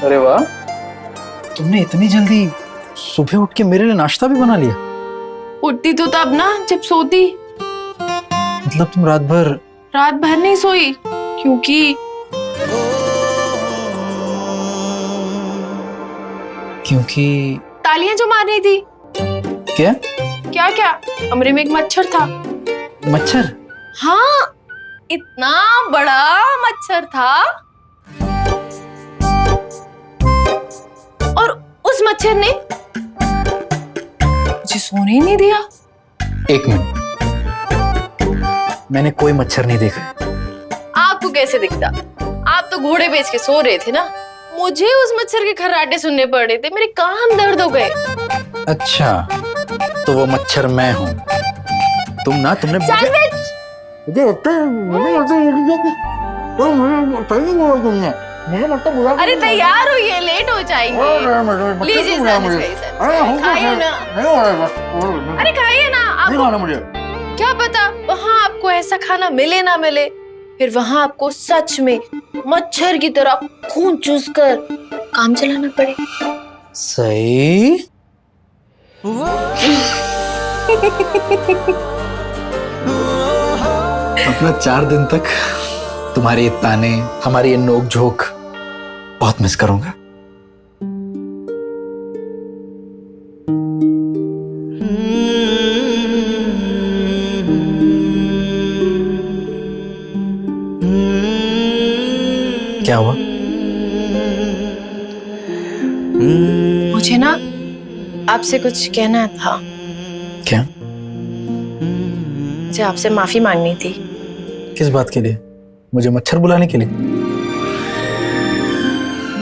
अरे वाह, तुमने इतनी जल्दी सुबह उठ के मेरे लिए नाश्ता भी बना लिया। उठती तो तब ना जब सोती। मतलब तुम रात भर नहीं सोई क्योंकि तालियां जो मार रही थी। क्या क्या कमरे में एक मच्छर था। मच्छर? हाँ, इतना बड़ा मच्छर था और उस मच्छर ने मुझे सोने ही नहीं दिया। एक मिनट, मैंने कोई मच्छर नहीं देखा। आपको कैसे दिखता? आप तो घोड़े बेच के सो रहे थे ना। मुझे उस मच्छर के खर्राटे सुनने पड़ रहे थे, मेरे कान दर्द हो गए। अच्छा, तो वो मच्छर मैं हूँ। तुमने सैंडविच। अरे तैयार हुई, लेट हो जाएंगे। लीजिए सैंडविच, खाइए ना। अरे खाइए ना। आपको क्या पता वहाँ आपको ऐसा खाना मिले ना मिले, फिर वहाँ आपको सच में मच्छर की तरह खून चूस कर काम चलाना पड़े। सही। अपना 4 दिन तक तुम्हारे ये ताने, हमारी ये नोक झोंक बहुत मिस करूंगा। क्या हुआ? मुझे ना आपसे कुछ कहना था। क्या? मुझे आपसे माफी मांगनी थी। किस बात के लिए? मुझे मच्छर बुलाने के लिए?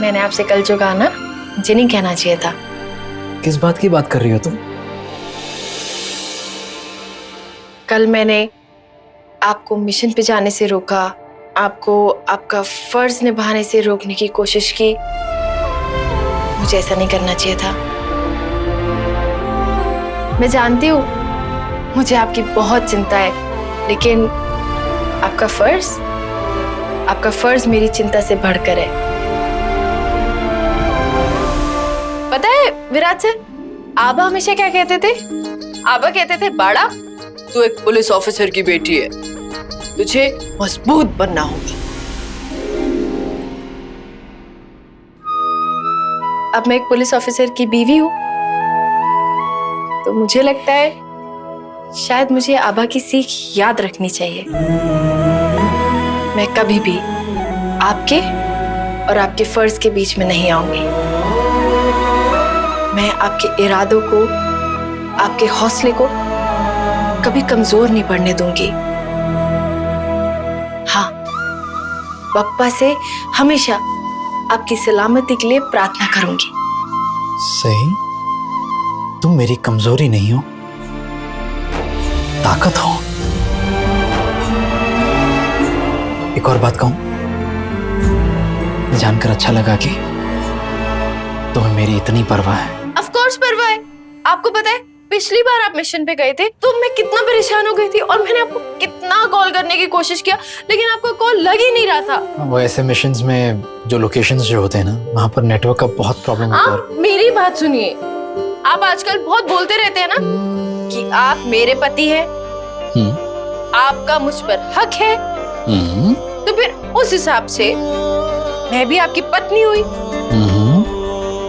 मैंने आपसे कल जो कहा ना, मुझे नहीं कहना चाहिए था। किस बात की बात कर रही हो तुम? कल मैंने आपको मिशन पे जाने से रोका, आपको आपका फर्ज निभाने से रोकने की कोशिश की। मुझे ऐसा नहीं करना चाहिए था। मैं जानती हूँ मुझे आपकी बहुत चिंता है, लेकिन आपका फर्ज मेरी चिंता से बढ़कर है। पता है विराट सर, आबा हमेशा क्या कहते थे? आबा कहते थे, बाड़ा तू एक पुलिस ऑफिसर की बेटी है, तुझे मजबूत बनना होगा। अब मैं एक पुलिस ऑफिसर की बीवी हूं, तो मुझे लगता है शायद मुझे आबा की सीख याद रखनी चाहिए। मैं कभी भी आपके और आपके फर्ज के बीच में नहीं आऊंगी। मैं आपके इरादों को, आपके हौसले को कभी कमजोर नहीं पड़ने दूंगी। हाँ, पप्पा से हमेशा आपकी सलामती के लिए प्रार्थना करूंगी। सही, तुम मेरी कमजोरी नहीं हो, ताकत हो। एक और बात कहूं, जानकर अच्छा लगा कि तुम्हें मेरी इतनी परवाह है। ऑफ कोर्स परवाह है। आपको पता है पिछली बार आप मिशन पे गए थे तो मैं कितना परेशान हो गई थी और मैंने आपको कितना कॉल करने की कोशिश किया, लेकिन आपका कॉल लग ही नहीं रहा था। वो ऐसे मिशंस में जो लोकेशंस जो होते हैं ना, वहां पर नेटवर्क का बहुत प्रॉब्लम होता है। आप मेरी बात सुनिए, आप आजकल बहुत बोलते रहते हैं ना कि आप मेरे पति हैं, आपका मुझ पर हक है, तो फिर उस हिसाब से मैं भी आपकी पत्नी हुई,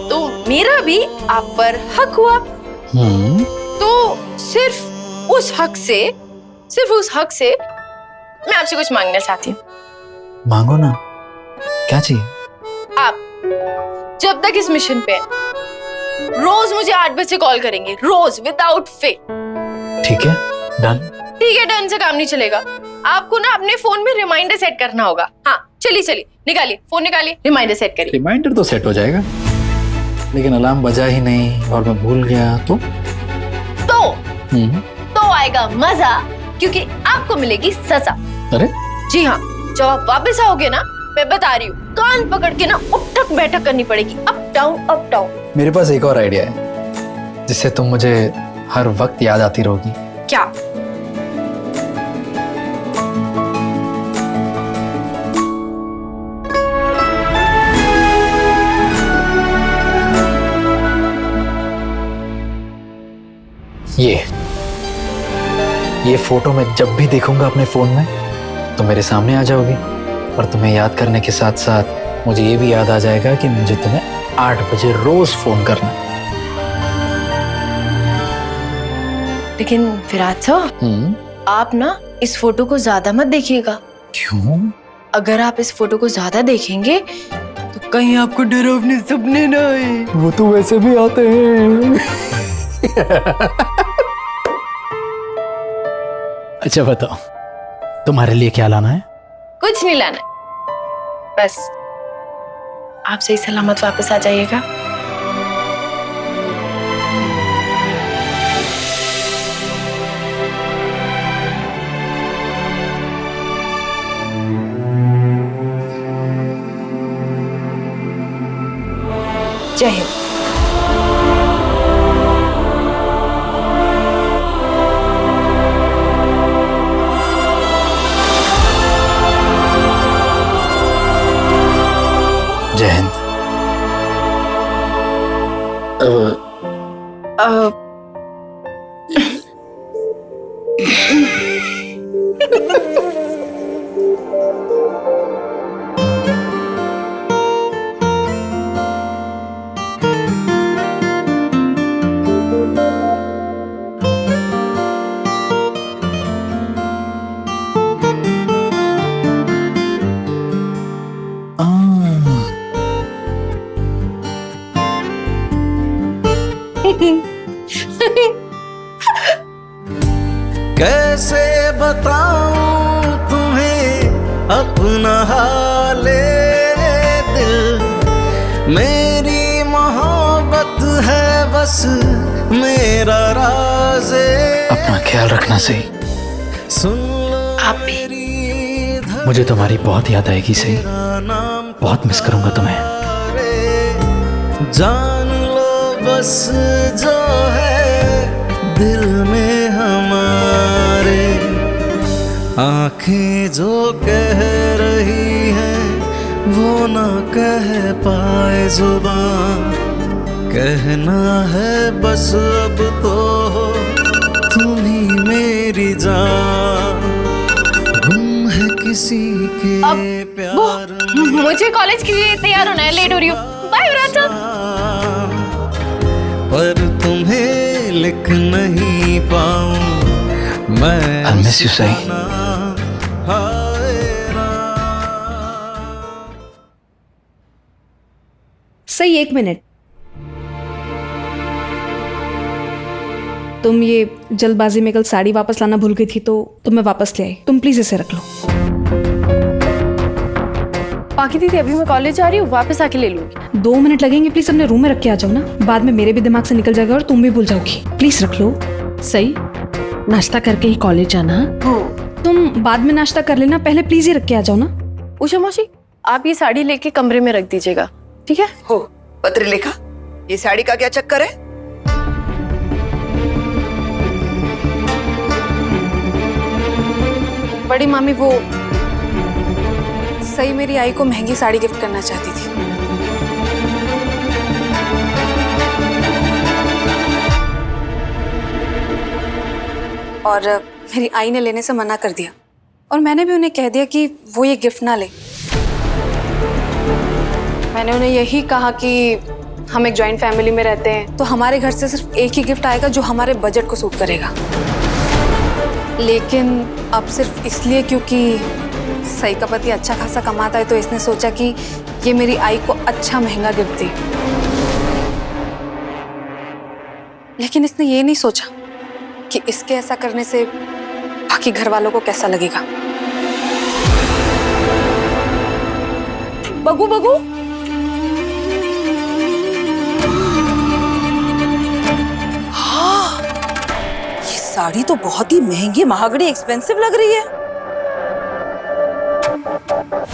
तो मेरा भी आप पर हक हुआ। तो सिर्फ उस हक से मैं आपसे कुछ मांगना चाहती हूँ। मांगो ना, क्या चाहिए? आप जब तक इस मिशन पे हैं, रोज मुझे 8 बजे कॉल करेंगे, रोज विदाउट फेल। ठीक है, डन। ठीक है, डन से काम नहीं चलेगा। आपको ना अपने फोन में रिमाइंडर सेट करना होगा। हाँ, चलिए निकालिए फोन, निकालिए, रिमाइंडर सेट करिए। रिमाइंडर तो सेट हो जाएगा, लेकिन अलार्म बजा ही नहीं और मैं भूल गया तो आएगा मजा, क्योंकि आपको मिलेगी सजा। अरे जी हाँ, जब आप वापस आओगे ना, मैं बता रही हूँ, कान पकड़ के ना उठक बैठक करनी पड़ेगी, अप डाउन। मेरे पास एक और आइडिया है जिससे तुम मुझे हर वक्त याद आती रहोगी। क्या? ये फोटो मैं जब भी देखूंगा अपने फोन में तो मेरे सामने आ जाओगी, और तुम्हें याद करने के साथ साथ मुझे ये भी याद आ जाएगा कि मुझे तुम्हें 8 बजे रोज फोन करना है। लेकिन विराट सर, आप ना इस फोटो को ज्यादा मत देखिएगा। क्यों? अगर आप इस फोटो को ज्यादा देखेंगे तो कहीं आपको डरावने सपने ना आए। वो तो वैसे भी आते हैं। अच्छा बताओ, तुम्हारे लिए क्या लाना है? कुछ नहीं लाना, बस आप सही सलामत वापस आ जाइएगा। जय हिंद। जय हिंद। कैसे बताऊं तुम्हें अपना हाले दिल, मेरी मोहब्बत है बस मेरा राज़े। अपना ख्याल रखना सही। सुन लो आप भी। मुझे तुम्हारी बहुत याद आएगी सही, बहुत मिस करूंगा तुम्हें। जान लो बस जो है दिल में हमारे, आंखें जो कह रही हैं वो ना कह पाए जुबान, कहना है बस अब तो तुम ही मेरी जान, गुम है किसी के प्यार में। मुझे कॉलेज के लिए तैयार होना है, लेट हो रही हूँ। Bye Virat sir. पर तुम्हें लिख नहीं पाऊं मैं। I'll miss you, Sai. सही 1 मिनट। तुम ये जल्दबाजी में कल साड़ी वापस लाना भूल गई थी तो मैं वापस ले आई। तुम प्लीज इसे रख लो। बाकी दीदी अभी मैं कॉलेज जा रही हूँ, वापस आके ले लूंगी। 2 मिनट लगेंगे, प्लीज अपने रूम में रख के आ जाओ ना, बाद में मेरे भी दिमाग से निकल जाएगा और तुम भी भूल जाओगी। प्लीज रख लो। सही, नाश्ता करके ही कॉलेज जाना। तुम बाद में नाश्ता कर लेना, पहले प्लीज ही रख के आ जाओ ना। उषा मौसी, आप ये साड़ी लेके कमरे में रख दीजिएगा, ठीक है? हो पत्रलेखा, ये साड़ी का क्या चक्कर है? बड़ी मामी वो सही मेरी आई को महंगी साड़ी गिफ्ट करना चाहती थी। और मेरी आई ने लेने से मना कर दिया और मैंने भी उन्हें कह दिया कि वो ये गिफ्ट ना ले। मैंने उन्हें यही कहा कि हम एक जॉइंट फैमिली में रहते हैं तो हमारे घर से सिर्फ एक ही गिफ्ट आएगा जो हमारे बजट को सूट करेगा। लेकिन अब सिर्फ इसलिए क्योंकि सही का पति अच्छा खासा कमाता है तो इसने सोचा कि ये मेरी आई को अच्छा महंगा गिफ्ट दे। लेकिन इसने ये नहीं सोचा कि इसके ऐसा करने से बाकी घर वालों को कैसा लगेगा। बगू बगू, हाँ, ये साड़ी तो बहुत ही महंगी, महागड़ी, एक्सपेंसिव लग रही है।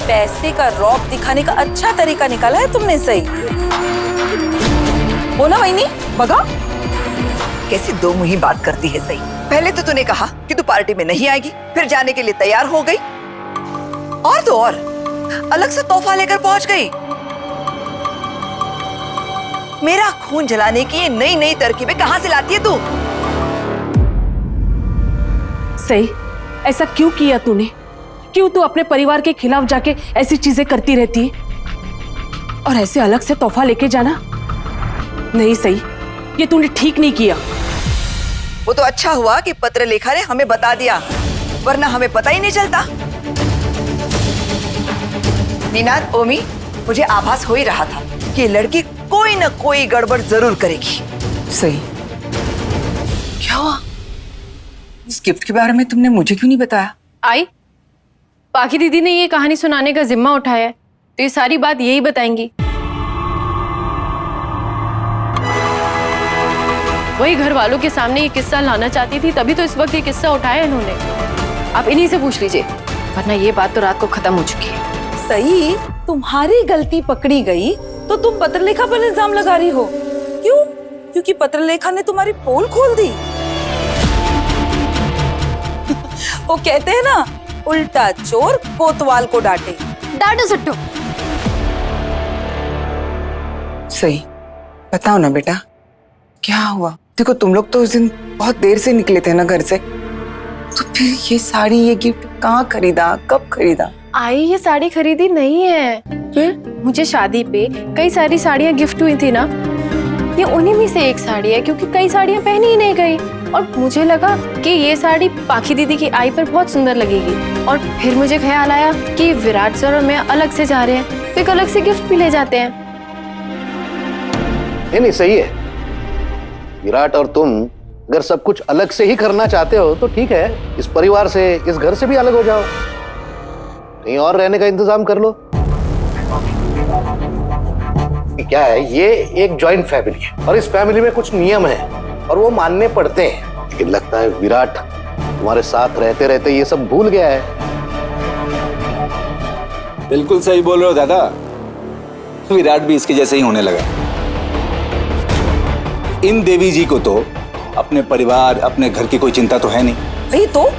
पैसे का रौब दिखाने का अच्छा तरीका निकाला है तुमने सही। हो ना वहीनी, बगा कैसी दो मुही बात करती है सही। पहले तो तूने कहा कि तू पार्टी में नहीं आएगी, फिर जाने के लिए तैयार हो गई, और तो और अलग से तोहफा लेकर पहुंच गई। मेरा खून जलाने की ये नई नई तरकीबें कहां से लाती है तू? सही, ऐसा क्यों किया तूने? क्यों तू अपने परिवार के खिलाफ जाके ऐसी चीजें करती रहती है? और ऐसे अलग से तोहफा लेके जाना नहीं सही, ये तूने ठीक नहीं किया। वो तो अच्छा हुआ कि पत्र लेखा ने हमें बता दिया, वरना हमें पता ही नहीं चलता। नीनाद, ओमी, मुझे आभास हो ही रहा था कि ये लड़की कोई न कोई गड़बड़ जरूर करेगी। सही, क्या हुआ? इस गिफ्ट के बारे में तुमने मुझे क्यों नहीं बताया? आई, पाखी दीदी ने ये कहानी सुनाने का जिम्मा उठाया है, तो ये सारी बात यही बताएंगी। वही घर वालों के सामने ये किस्सा लाना चाहती थी, तभी तो इस वक्त ये किस्सा उठाया इन्होंने। आप इन्हीं से पूछ लीजिए, वरना ये बात तो रात को खत्म हो चुकी है। सही, तुम्हारी गलती पकड़ी गई तो तुम पत्रलेखा पर इल्जाम लगा रही हो। क्यों? क्योंकि पत्रलेखा ने तुम्हारी पोल खोल दी। वो कहते हैं ना, उल्टा चोर कोतवाल को डांटे। डांटो सट्टो। सही, बताओ ना बेटा, क्या हुआ? देखो, तुम लोग तो उस दिन बहुत देर से निकले थे ना घर से, तो फिर ये साड़ी, ये गिफ्ट कहाँ खरीदा, कब खरीदा? आई, ये साड़ी खरीदी नहीं है। मुझे शादी पे कई सारी साड़ियाँ गिफ्ट हुई थी ना, ये उन्हीं में से एक साड़ी है, क्योंकि कई साड़ियाँ पहनी ही नहीं गई और मुझे लगा कि ये साड़ी पाखी दीदी की आई पर बहुत सुंदर लगेगी। और फिर मुझे ख्याल आया कि विराट सर और मैं अलग से जा रहे हैं, तो एक अलग से गिफ्ट भी ले जाते हैं। नहीं, सही है। विराट और तुम अगर सब कुछ अलग से ही करना चाहते हो तो ठीक है, इस परिवार से, इस घर से भी अलग हो जाओ, कहीं और रहने का इंतजाम कर लो। क्या है, ये एक जॉइंट फैमिली है और इस फैमिली में कुछ नियम है और वो मानने पड़ते हैं। लेकिन लगता है विराट तुम्हारे साथ रहते रहते ये सब भूल गया है। बिल्कुल सही बोल रहे हो दादा, विराट भी इसके जैसे ही होने लगा। इन देवी जी को तो अपने परिवार, अपने घर की कोई चिंता तो है नहीं। वही तो,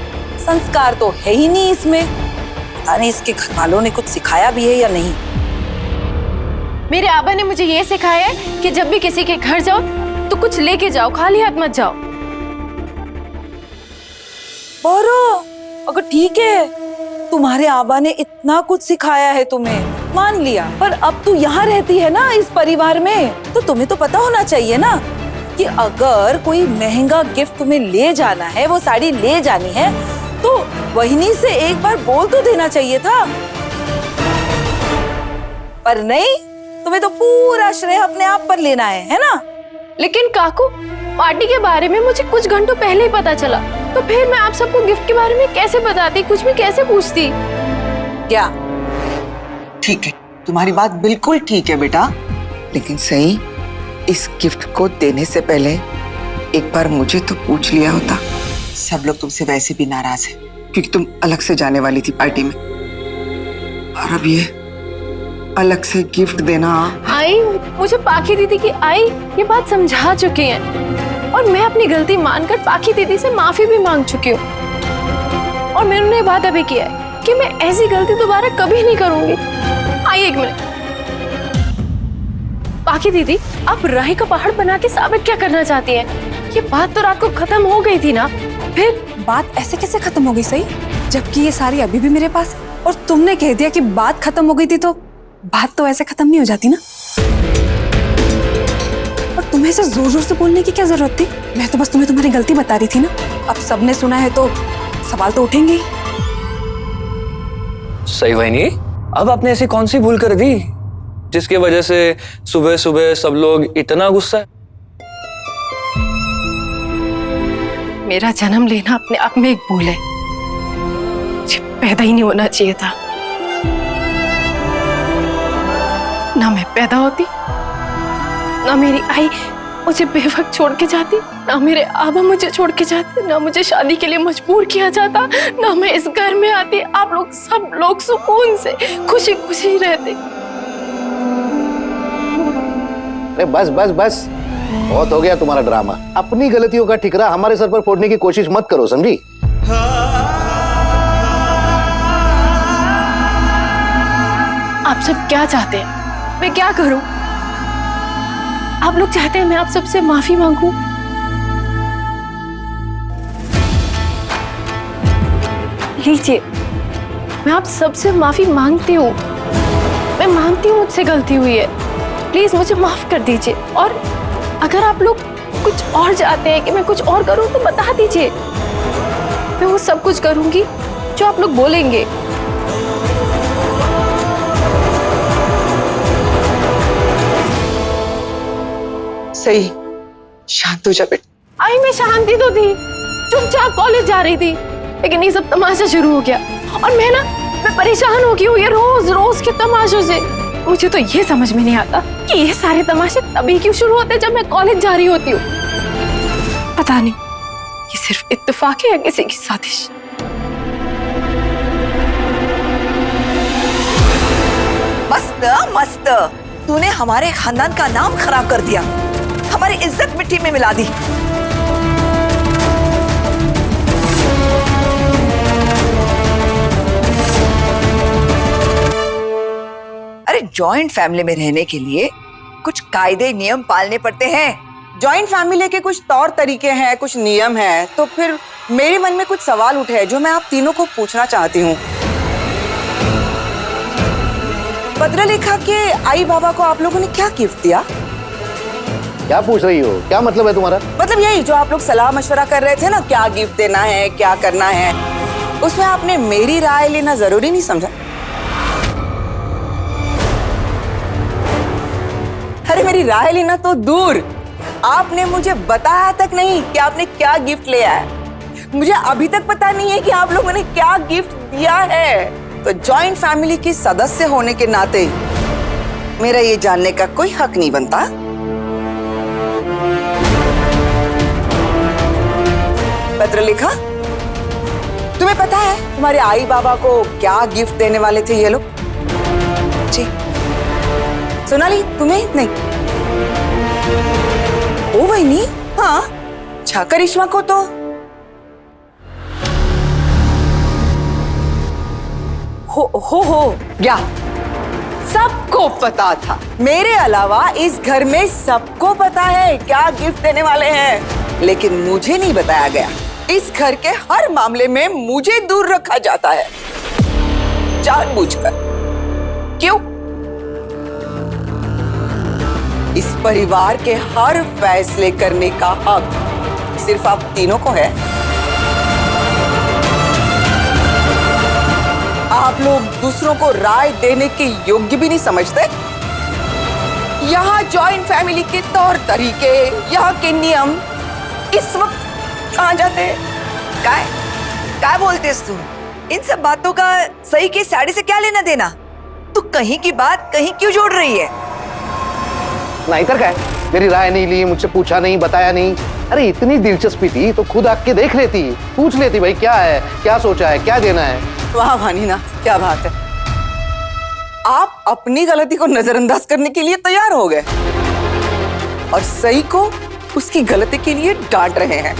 संस्कार तो है ही नहीं इसमें। पता नहीं इसके घर वालों ने कुछ सिखाया भी है या नहीं। मेरे आबा ने मुझे ये सिखाया है कि जब भी किसी के घर जाओ तो कुछ लेके जाओ, खाली हाथ मत जाओ। बोरो, अगर ठीक है, तुम्हारे आबा ने इतना कुछ सिखाया है तुम्हें, मान लिया, पर अब तू यहाँ रहती है ना इस परिवार में, तो तुम्हें तो पता होना चाहिए ना कि अगर कोई महंगा गिफ्ट तुम्हें ले जाना है, वो साड़ी ले जानी है, तो वहिनी से एक बार बोल तो देना चाहिए था। पर नहीं, तुम्हें तो पूरा श्रेय अपने आप पर लेना है ना? लेकिन काकू, पार्टी के बारे में मुझे कुछ घंटों पहले ही पता चला, तो फिर मैं आप सबको गिफ्ट के बारे में कैसे बताती, कुछ भी कैसे पूछती? क्या? ठीक है, तुम्हारी बात बिल्कुल ठीक है बेटा, लेकिन सही, इस गिफ्ट को देने से पहले एक बार मुझे तो पूछ लिया होता। सब लोग तुमसे वैसे भी नाराज हैं, क्योंकि तुम अलग से जाने वाली थी पार्टी में, और अब ये अलग से गिफ्ट देना। आई, मुझे पाखी दीदी की आई ये बात समझा चुकी हैं और मैं अपनी गलती मानकर पाखी दीदी से माफी भी मांग चुकी हूँ। और मैंने उन्हें वादा भी किया है कि मैं ऐसी गलती दोबारा कभी नहीं करूंगी। आई, एक मिनट। पाखी दीदी, आप राही का पहाड़ बना के साबित क्या करना चाहती हैं? ये बात तो रात को खत्म हो गई थी ना। फिर बात ऐसे कैसे खत्म हो गई सही, जबकि ये सारी अभी भी मेरे पास है और तुमने कह दिया कि बात खत्म हो गई थी, तो बात तो ऐसे खत्म नहीं हो जाती ना। और तुम्हें ऐसे जोर जोर से बोलने की क्या जरूरत थी? मैं तो बस तुम्हें तुम्हारी गलती बता रही थी ना। अब सबने सुना है तो सवाल तो उठेंगे ही। सही वहीनी, अब आपने ऐसी कौन सी भूल कर दी जिसकी वजह से सुबह सुबह सब लोग इतना गुस्सा है? मेरा जन्म लेना अपने आप में एक भूल है, मुझे पैदा ही नहीं होना चाहिए था। ना मैं पैदा होती, ना मेरी आई मुझे बेवक्त छोड़ के जाती, ना मेरे आबा मुझे छोड़ के जाते, ना मुझे शादी के लिए मजबूर किया जाता, ना मैं इस घर में आती। आप लोग सब लोग सुकून से खुशी खुशी रहते। अरे बस बस बस, बहुत हो गया तुम्हारा ड्रामा। अपनी गलतियों का ठिकरा हमारे सर पर फोड़ने की कोशिश मत करो, समझी? आप सब क्या चाहते हैं? मैं क्या करूं? आप लोग चाहते हैं मैं आप सबसे माफी मांगूं? लीजिए, मैं आप सबसे माफी मांगती हूँ। मैं मानती हूँ मुझसे गलती हुई है, प्लीज मुझे माफ कर दीजिए। और अगर आप लोग कुछ और चाहते हैं कि मैं कुछ और करूँ तो बता दीजिए, मैं वो सब कुछ करूंगी जो आप लोग बोलेंगे। सही, शांत हो जा बेटा। आई मैं शांति तो थी, चुपचाप कॉलेज जा रही थी, लेकिन ये सब तमाशा शुरू हो गया और मैं परेशान हो गई हूँ ये रोज रोज के तमाशों से। मुझे तो ये समझ में नहीं आता कि ये सारे तमाशे तभी क्यों शुरू होते जब मैं कॉलेज जा रही होती हूँ। पता नहीं ये सिर्फ इत्तेफाक है या किसी की साजिश। मस्त मस्त, तूने हमारे खानदान का नाम खराब कर दिया, हमारी इज्जत मिट्टी में मिला दी। अरे जॉइंट फैमिली में रहने के लिए कुछ कायदे नियम पालने पड़ते हैं। जॉइंट फैमिली के कुछ तौर तरीके हैं, कुछ नियम हैं, तो फिर मेरे मन में कुछ सवाल उठे हैं जो मैं आप तीनों को पूछना चाहती हूँ। पत्रलेखा के आई बाबा को आप लोगों ने क्या गिफ्ट दिया? क्या पूछ रही हो, क्या मतलब है तुम्हारा? मतलब यही जो आप लोग सलाह मशवरा कर रहे थे ना, क्या गिफ्ट देना है, क्या करना है, उसमें आपने मेरी राय लेना जरूरी नहीं समझा? अरे मेरी राय लेना तो दूर, आपने मुझे बताया तक नहीं कि आपने क्या गिफ्ट लिया है। मुझे अभी तक पता नहीं है कि आप लोगों ने क्या गिफ्ट दिया है। तो जॉइंट फैमिली की सदस्य होने के नाते मेरा ये जानने का कोई हक नहीं बनता। पत्रलेखा, तुम्हें पता है तुम्हारे आई बाबा को क्या गिफ्ट देने वाले थे ये लोग? जी सोनाली, तुम्हें नहीं? ओ बहनी, हाँ, अच्छा करिश्मा को तो हो क्या सबको पता था। मेरे अलावा इस घर में सबको पता है क्या गिफ्ट देने वाले हैं, लेकिन मुझे नहीं बताया गया। इस घर के हर मामले में मुझे दूर रखा जाता है, जानबूझकर। क्यों? इस परिवार के हर फैसले करने का हक सिर्फ आप तीनों को है। आप लोग दूसरों को राय देने के योग्य भी नहीं समझते। यहाँ जॉइंट फैमिली के तौर तरीके, यहाँ के नियम इस वक्त कहाँ जाते हैं? क्या बोलतेस तू? इन सब बातों का सही की साड़ी से क्या लेना देना? तू कहीं की बात कहीं क्यों जोड़ रही है? नहीं तर क्या, मेरी राय नहीं ली, मुझसे पूछा नहीं, बताया नहीं। अरे इतनी दिलचस्पी थी तो खुद आके देख लेती, पूछ लेती भाई क्या है, क्या सोचा है, क्या देना है। वाह भानीनाथ, क्या बात है। आप अपनी गलती को नजरअंदाज करने के लिए तैयार हो गए और सही को उसकी गलती के लिए डांट रहे हैं।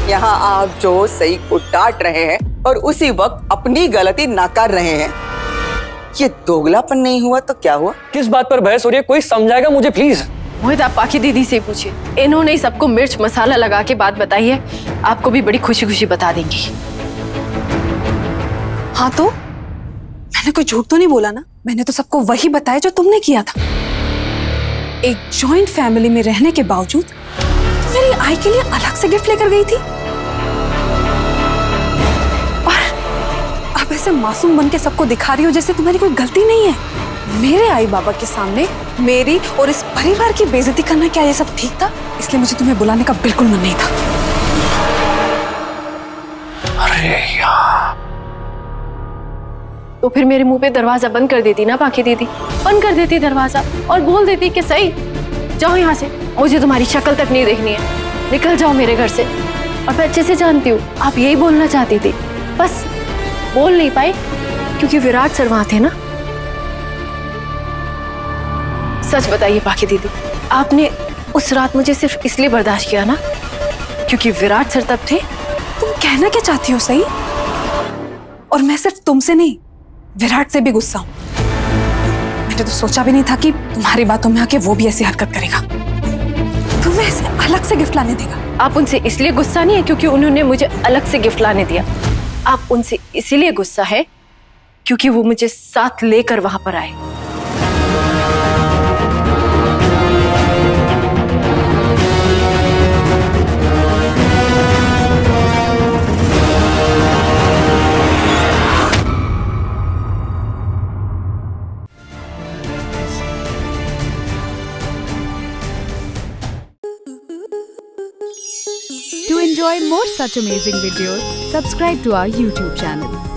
यहाँ आप जो सही को डांट रहे हैं और उसी वक्त अपनी गलती नकार रहे हैं, ये दोगलापन नहीं हुआ तो क्या हुआ? किस बात पर बहस हो रही है, कोई समझाएगा मुझे प्लीज? मोहित, आप पाखी दीदी से पूछिए, इन्होंने सबको मिर्च मसाला लगा के बात बताई है, आपको भी बड़ी खुशी खुशी बता देंगी। हाँ तो मैंने कोई झूठ तो नहीं बोला ना? मैंने तो सबको वही बताया जो तुमने किया था। एक जॉइंट फैमिली में रहने के बावजूद मेरी आई के लिए अलग से गिफ्ट लेकर गई थी और अब ऐसे मासूम बन के सबको दिखा रही हो जैसे तुम्हारी कोई गलती नहीं है। मेरे आई बाबा के सामने मेरी और इस परिवार की बेइज्जती करना, क्या ये सब ठीक था? इसलिए मुझे तुम्हें बुलाने का बिल्कुल मन नहीं था। अरे यार, तो फिर मेरे मुंह पे दरवाजा बंद कर देती ना पाखी दीदी, बंद कर देती दरवाजा और बोल देती कि सही जाओ यहाँ से, मुझे तुम्हारी शक्ल तक नहीं देखनी है, निकल जाओ मेरे घर से। और मैं अच्छे से जानती हूँ आप यही बोलना चाहती थी, बस बोल नहीं पाए क्योंकि विराट सर वहां थे ना। सच बताइए पाखी दीदी, आपने उस रात मुझे सिर्फ इसलिए बर्दाश्त किया ना क्योंकि विराट सर तब थे? तुम कहना क्या चाहती हो सही? और मैं सिर्फ तुमसे नहीं, विराट से भी गुस्सा हूं। मैंने तो सोचा भी नहीं था कि तुम्हारी बातों में आके वो भी ऐसी हरकत करेगा, तुम्हें ऐसे अलग से गिफ्ट लाने देगा। आप उनसे इसलिए गुस्सा नहीं है क्योंकि उन्होंने मुझे अलग से गिफ्ट लाने दिया, आप उनसे इसीलिए गुस्सा है क्योंकि वो मुझे साथ लेकर वहां पर आए। To enjoy more such amazing videos, subscribe to our YouTube channel.